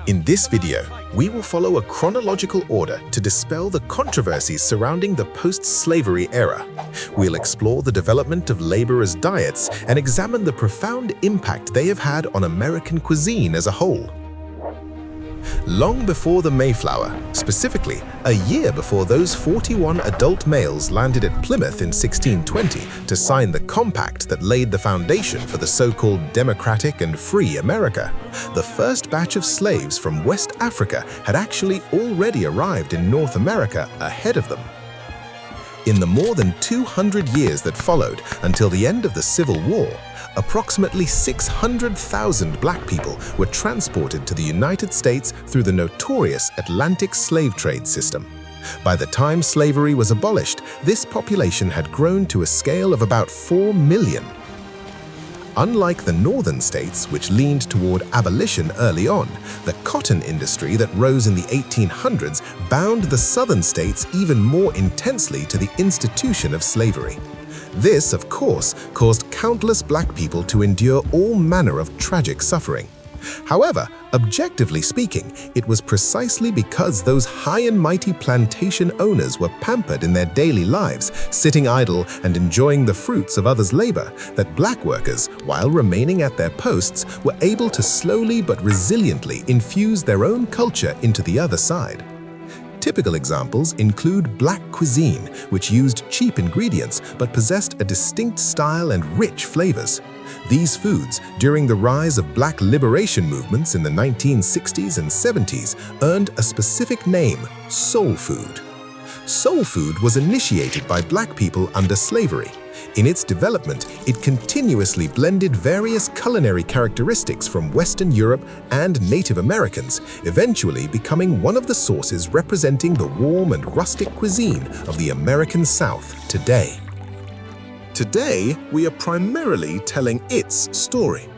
In this video, we will follow a chronological order to dispel the controversies surrounding the post-slavery era. We'll explore the development of laborers' diets and examine the profound impact they have had on American cuisine as a whole. Long before the Mayflower, specifically a year before those 41 adult males landed at Plymouth in 1620 to sign the compact that laid the foundation for the so-called democratic and free America, the first batch of slaves from West Africa had actually already arrived in North America ahead of them. In the more than 200 years that followed until the end of the Civil War, approximately 600,000 black people were transported to the United States through the notorious Atlantic slave trade system. By the time slavery was abolished, this population had grown to a scale of about 4 million. Unlike the northern states, which leaned toward abolition early on, the cotton industry that rose in the 1800s bound the southern states even more intensely to the institution of slavery. This, of course, caused countless black people to endure all manner of tragic suffering. However, objectively speaking, it was precisely because those high and mighty plantation owners were pampered in their daily lives, sitting idle and enjoying the fruits of others' labor, that black workers, while remaining at their posts, were able to slowly but resiliently infuse their own culture into the other side. Typical examples include black cuisine, which used cheap ingredients but possessed a distinct style and rich flavors. These foods, during the rise of black liberation movements in the 1960s and 70s, earned a specific name: soul food. Soul food was initiated by black people under slavery. In its development, it continuously blended various culinary characteristics from Western Europe and Native Americans, eventually becoming one of the sources representing the warm and rustic cuisine of the American South today. Today, we are primarily telling its story.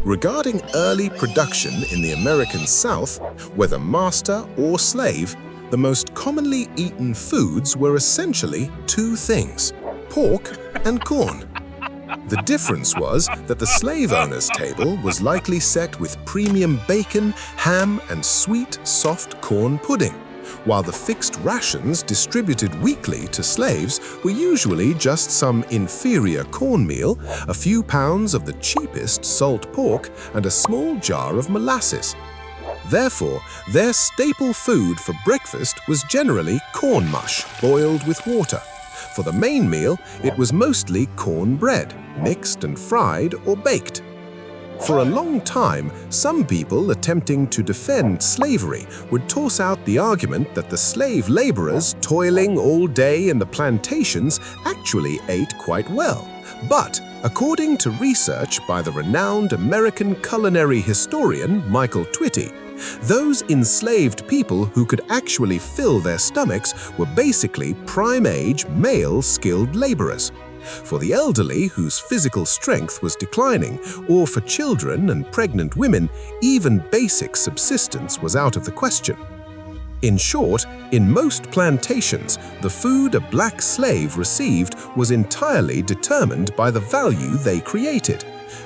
Regarding early production in the American South, whether master or slave, the most commonly eaten foods were essentially two things: pork and corn. The difference was that the slave owner's table was likely set with premium bacon, ham, and sweet, soft corn pudding, while the fixed rations distributed weekly to slaves were usually just some inferior cornmeal, a few pounds of the cheapest salt pork, and a small jar of molasses. Therefore, their staple food for breakfast was generally corn mush boiled with water. For the main meal, it was mostly cornbread, mixed and fried or baked. For a long time, some people attempting to defend slavery would toss out the argument that the slave laborers toiling all day in the plantations actually ate quite well. But, according to research by the renowned American culinary historian Michael Twitty, those enslaved people who could actually fill their stomachs were basically prime-age male skilled laborers. For the elderly whose physical strength was declining, or for children and pregnant women, even basic subsistence was out of the question. In short, in most plantations, the food a black slave received was entirely determined by the value they created.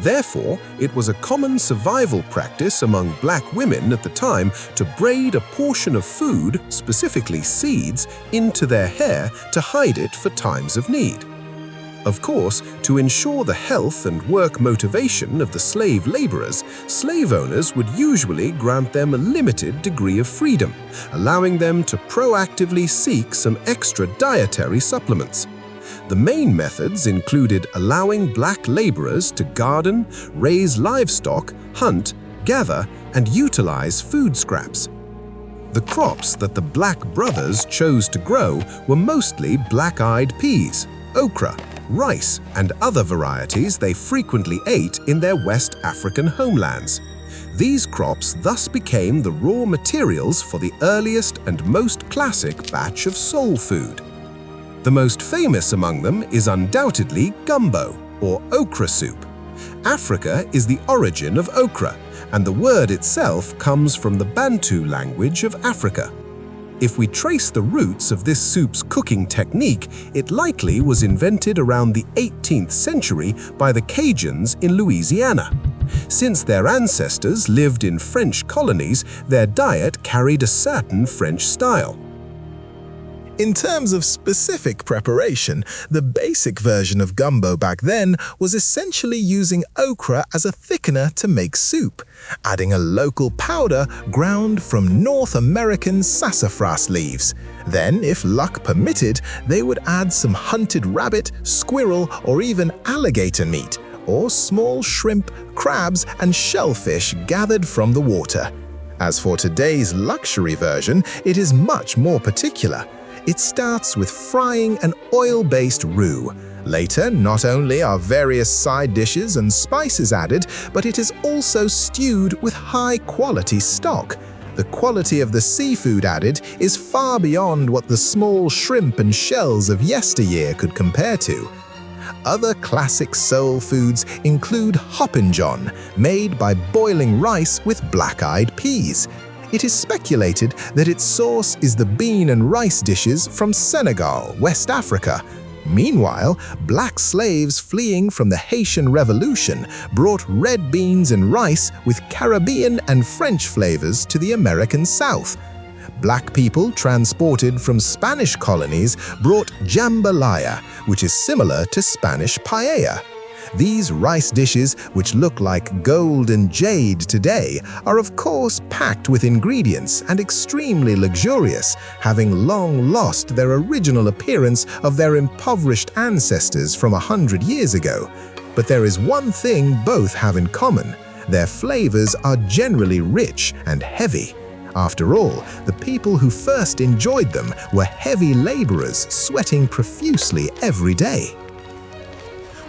Therefore, it was a common survival practice among black women at the time to braid a portion of food, specifically seeds, into their hair to hide it for times of need. Of course, to ensure the health and work motivation of the slave laborers, slave owners would usually grant them a limited degree of freedom, allowing them to proactively seek some extra dietary supplements. The main methods included allowing black laborers to garden, raise livestock, hunt, gather, and utilize food scraps. The crops that the black brothers chose to grow were mostly black-eyed peas, okra, rice, and other varieties they frequently ate in their West African homelands. These crops thus became the raw materials for the earliest and most classic batch of soul food. The most famous among them is undoubtedly gumbo, or okra soup. Africa is the origin of okra, and the word itself comes from the Bantu language of Africa. If we trace the roots of this soup's cooking technique, it likely was invented around the 18th century by the Cajuns in Louisiana. Since their ancestors lived in French colonies, their diet carried a certain French style. In terms of specific preparation, the basic version of gumbo back then was essentially using okra as a thickener to make soup, adding a local powder ground from North American sassafras leaves. Then, if luck permitted, they would add some hunted rabbit, squirrel, or even alligator meat, or small shrimp, crabs, and shellfish gathered from the water. As for today's luxury version, it is much more particular. It starts with frying an oil-based roux. Later, not only are various side dishes and spices added, but it is also stewed with high-quality stock. The quality of the seafood added is far beyond what the small shrimp and shells of yesteryear could compare to. Other classic soul foods include hoppin' john, made by boiling rice with black-eyed peas. It is speculated that its source is the bean and rice dishes from Senegal, West Africa. Meanwhile, black slaves fleeing from the Haitian Revolution brought red beans and rice with Caribbean and French flavors to the American South. Black people transported from Spanish colonies brought jambalaya, which is similar to Spanish paella. These rice dishes, which look like gold and jade today, are of course packed with ingredients and extremely luxurious, having long lost their original appearance of their impoverished ancestors from 100 years ago. But there is one thing both have in common: their flavors are generally rich and heavy. After all, the people who first enjoyed them were heavy laborers sweating profusely every day.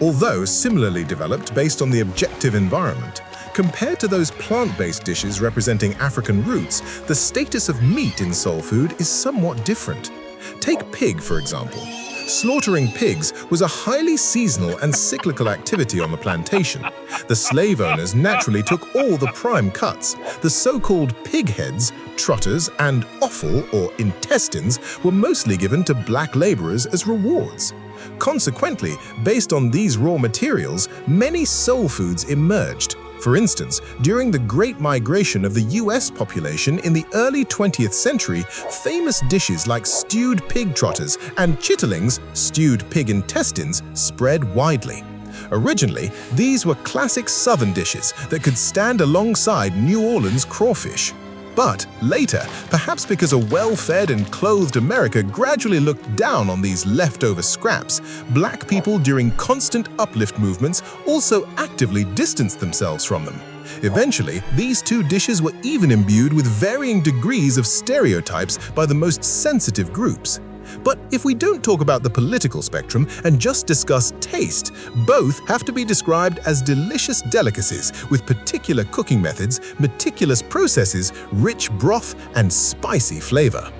Although similarly developed based on the objective environment, compared to those plant-based dishes representing African roots, the status of meat in soul food is somewhat different. Take pig, for example. Slaughtering pigs was a highly seasonal and cyclical activity on the plantation. The slave owners naturally took all the prime cuts. The so-called pig heads, trotters, and offal, or intestines, were mostly given to black laborers as rewards. Consequently, based on these raw materials, many soul foods emerged. For instance, during the Great Migration of the US population in the early 20th century, famous dishes like stewed pig trotters and chitterlings, stewed pig intestines, spread widely. Originally, these were classic Southern dishes that could stand alongside New Orleans crawfish. But later, perhaps because a well-fed and clothed America gradually looked down on these leftover scraps, black people during constant uplift movements also actively distanced themselves from them. Eventually, these two dishes were even imbued with varying degrees of stereotypes by the most sensitive groups. But if we don't talk about the political spectrum and just discuss taste, both have to be described as delicious delicacies with particular cooking methods, meticulous processes, rich broth, and spicy flavor.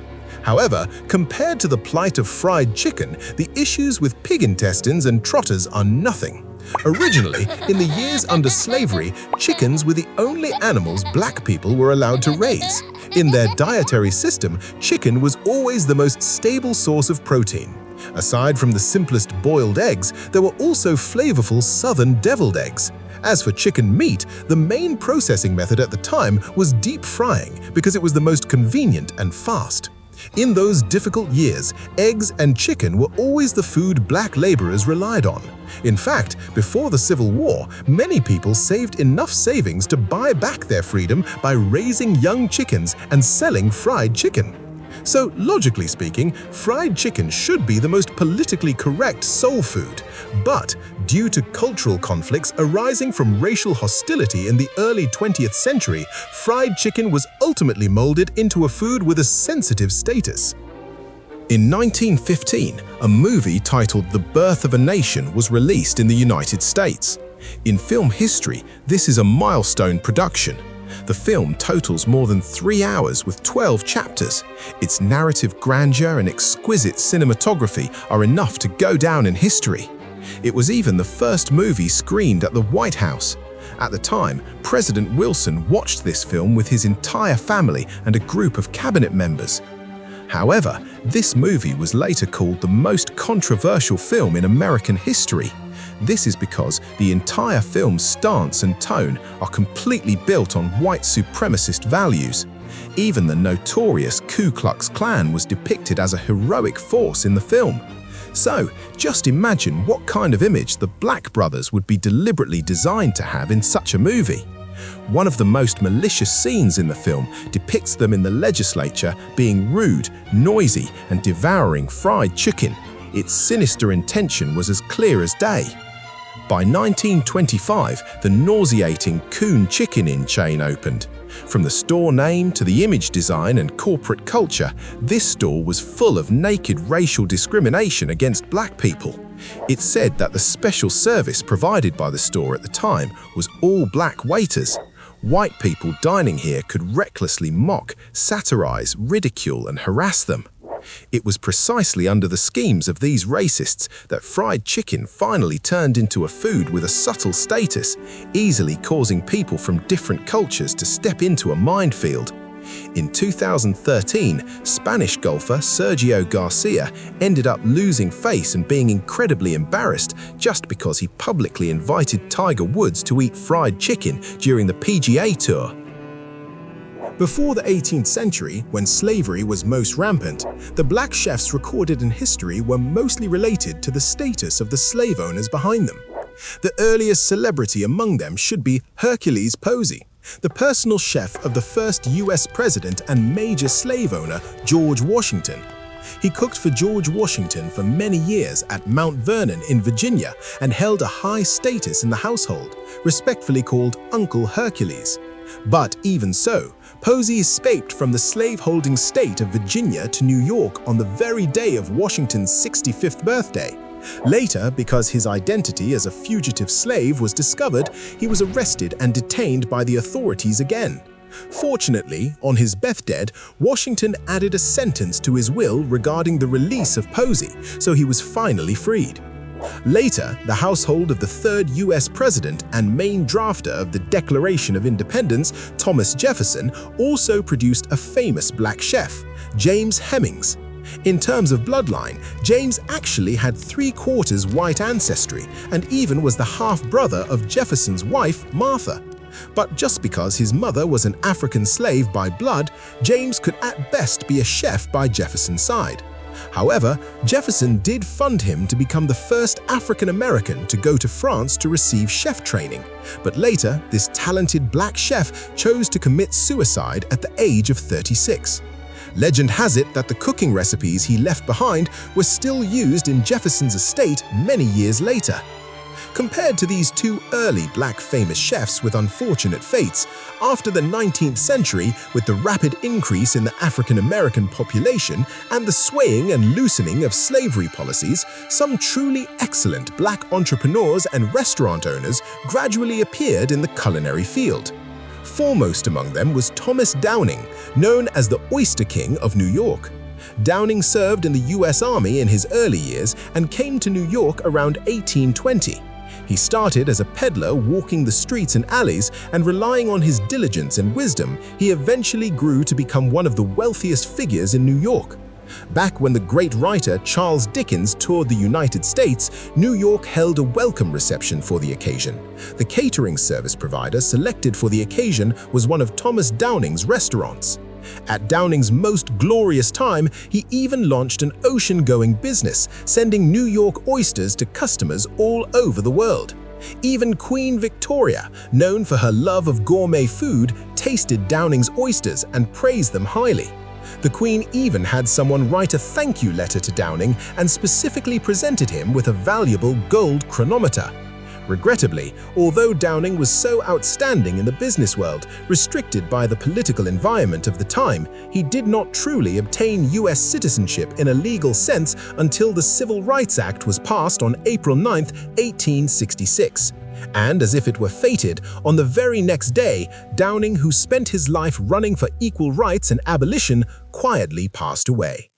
However, compared to the plight of fried chicken, the issues with pig intestines and trotters are nothing. Originally, in the years under slavery, chickens were the only animals black people were allowed to raise. In their dietary system, chicken was always the most stable source of protein. Aside from the simplest boiled eggs, there were also flavorful southern deviled eggs. As for chicken meat, the main processing method at the time was deep frying because it was the most convenient and fast. In those difficult years, eggs and chicken were always the food black laborers relied on. In fact, before the Civil War, many people saved enough savings to buy back their freedom by raising young chickens and selling fried chicken. So, logically speaking, fried chicken should be the most politically correct soul food. But, due to cultural conflicts arising from racial hostility in the early 20th century, fried chicken was ultimately molded into a food with a sensitive status. In 1915, a movie titled The Birth of a Nation was released in the United States. In film history, this is a milestone production. The film totals more than 3 hours with 12 chapters. Its narrative grandeur and exquisite cinematography are enough to go down in history. It was even the first movie screened at the White House. At the time, President Wilson watched this film with his entire family and a group of cabinet members. However, this movie was later called the most controversial film in American history. This is because the entire film's stance and tone are completely built on white supremacist values. Even the notorious Ku Klux Klan was depicted as a heroic force in the film. So, just imagine what kind of image the Black brothers would be deliberately designed to have in such a movie. One of the most malicious scenes in the film depicts them in the legislature being rude, noisy, and devouring fried chicken. Its sinister intention was as clear as day. By 1925, the nauseating Coon Chicken Inn chain opened. From the store name to the image design and corporate culture, this store was full of naked racial discrimination against Black people. It's said that the special service provided by the store at the time was all Black waiters. White people dining here could recklessly mock, satirize, ridicule, and harass them. It was precisely under the schemes of these racists that fried chicken finally turned into a food with a subtle status, easily causing people from different cultures to step into a minefield. In 2013, Spanish golfer Sergio Garcia ended up losing face and being incredibly embarrassed just because he publicly invited Tiger Woods to eat fried chicken during the PGA Tour. Before the 18th century, when slavery was most rampant, the Black chefs recorded in history were mostly related to the status of the slave owners behind them. The earliest celebrity among them should be Hercules Posey, the personal chef of the first US president and major slave owner, George Washington. He cooked for George Washington for many years at Mount Vernon in Virginia and held a high status in the household, respectfully called Uncle Hercules. But even so, Posey escaped from the slave-holding state of Virginia to New York on the very day of Washington's 65th birthday. Later, because his identity as a fugitive slave was discovered, he was arrested and detained by the authorities again. Fortunately, on his deathbed, Washington added a sentence to his will regarding the release of Posey, so he was finally freed. Later, the household of the third U.S. president and main drafter of the Declaration of Independence, Thomas Jefferson, also produced a famous Black chef, James Hemings. In terms of bloodline, James actually had 3/4 white ancestry and even was the half-brother of Jefferson's wife, Martha. But just because his mother was an African slave by blood, James could at best be a chef by Jefferson's side. However, Jefferson did fund him to become the first African American to go to France to receive chef training, but later this talented Black chef chose to commit suicide at the age of 36. Legend has it that the cooking recipes he left behind were still used in Jefferson's estate many years later. Compared to these two early Black famous chefs with unfortunate fates, after the 19th century, with the rapid increase in the African American population and the swaying and loosening of slavery policies, some truly excellent Black entrepreneurs and restaurant owners gradually appeared in the culinary field. Foremost among them was Thomas Downing, known as the Oyster King of New York. Downing served in the U.S. Army in his early years and came to New York around 1820. He started as a peddler walking the streets and alleys, and relying on his diligence and wisdom, he eventually grew to become one of the wealthiest figures in New York. Back when the great writer Charles Dickens toured the United States, New York held a welcome reception for the occasion. The catering service provider selected for the occasion was one of Thomas Downing's restaurants. At Downing's most glorious time, he even launched an ocean-going business, sending New York oysters to customers all over the world. Even Queen Victoria, known for her love of gourmet food, tasted Downing's oysters and praised them highly. The Queen even had someone write a thank you letter to Downing and specifically presented him with a valuable gold chronometer. Regrettably, although Downing was so outstanding in the business world, restricted by the political environment of the time, he did not truly obtain U.S. citizenship in a legal sense until the Civil Rights Act was passed on April 9, 1866. And as if it were fated, on the very next day, Downing, who spent his life running for equal rights and abolition, quietly passed away.